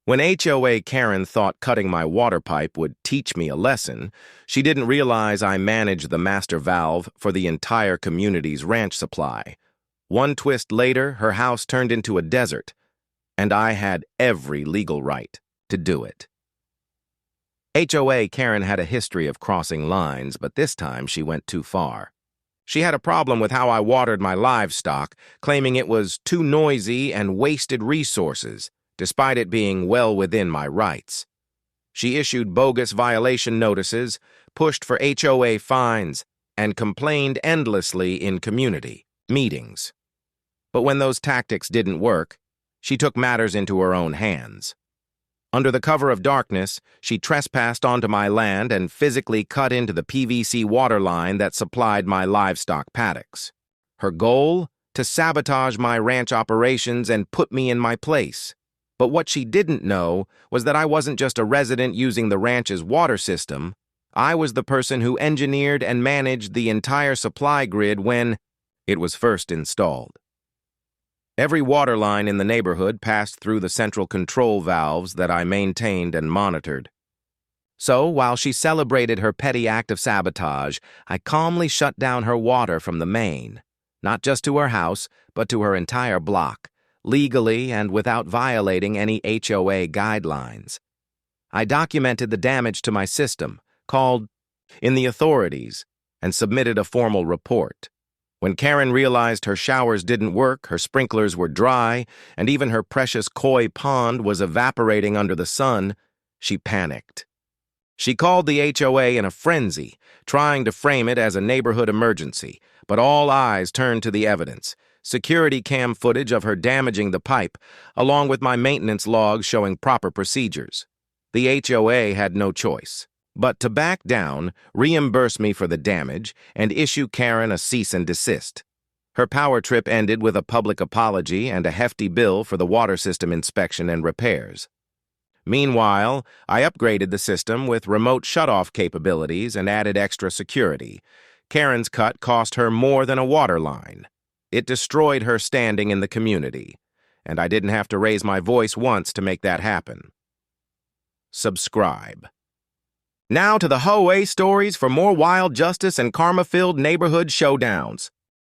When HOA Karen thought cutting my water pipe would teach me a lesson, she didn't realize I managed the master valve for the entire community's ranch supply. One twist later, her house turned into a desert, and I had every legal right to do it. HOA Karen had a history of crossing lines, but this time she went too far. She had a problem with how I watered my livestock, claiming it was too noisy and wasted resources, despite it being well within my rights. She issued bogus violation notices, pushed for HOA fines, and complained endlessly in community meetings. But when those tactics didn't work, she took matters into her own hands. Under the cover of darkness, she trespassed onto my land and physically cut into the PVC water line that supplied my livestock paddocks. Her goal? To sabotage my ranch operations and put me in my place. But what she didn't know was that I wasn't just a resident using the ranch's water system. I was the person who engineered and managed the entire supply grid when it was first installed. Every water line in the neighborhood passed through the central control valves that I maintained and monitored. So, while she celebrated her petty act of sabotage, I calmly shut down her water from the main, not just to her house, but to her entire block, legally and without violating any HOA guidelines. I documented the damage to my system, called in the authorities, and submitted a formal report. When Karen realized her showers didn't work, her sprinklers were dry, and even her precious koi pond was evaporating under the sun, she panicked. She called the HOA in a frenzy, trying to frame it as a neighborhood emergency, but all eyes turned to the evidence: security cam footage of her damaging the pipe, along with my maintenance logs showing proper procedures. The HOA had no choice but to back down, reimburse me for the damage, and issue Karen a cease and desist. Her power trip ended with a public apology and a hefty bill for the water system inspection and repairs. Meanwhile, I upgraded the system with remote shutoff capabilities and added extra security. Karen's cut cost her more than a water line. It destroyed her standing in the community, and I didn't have to raise my voice once to make that happen. Subscribe. Now to the HOA stories for more wild justice and karma-filled neighborhood showdowns.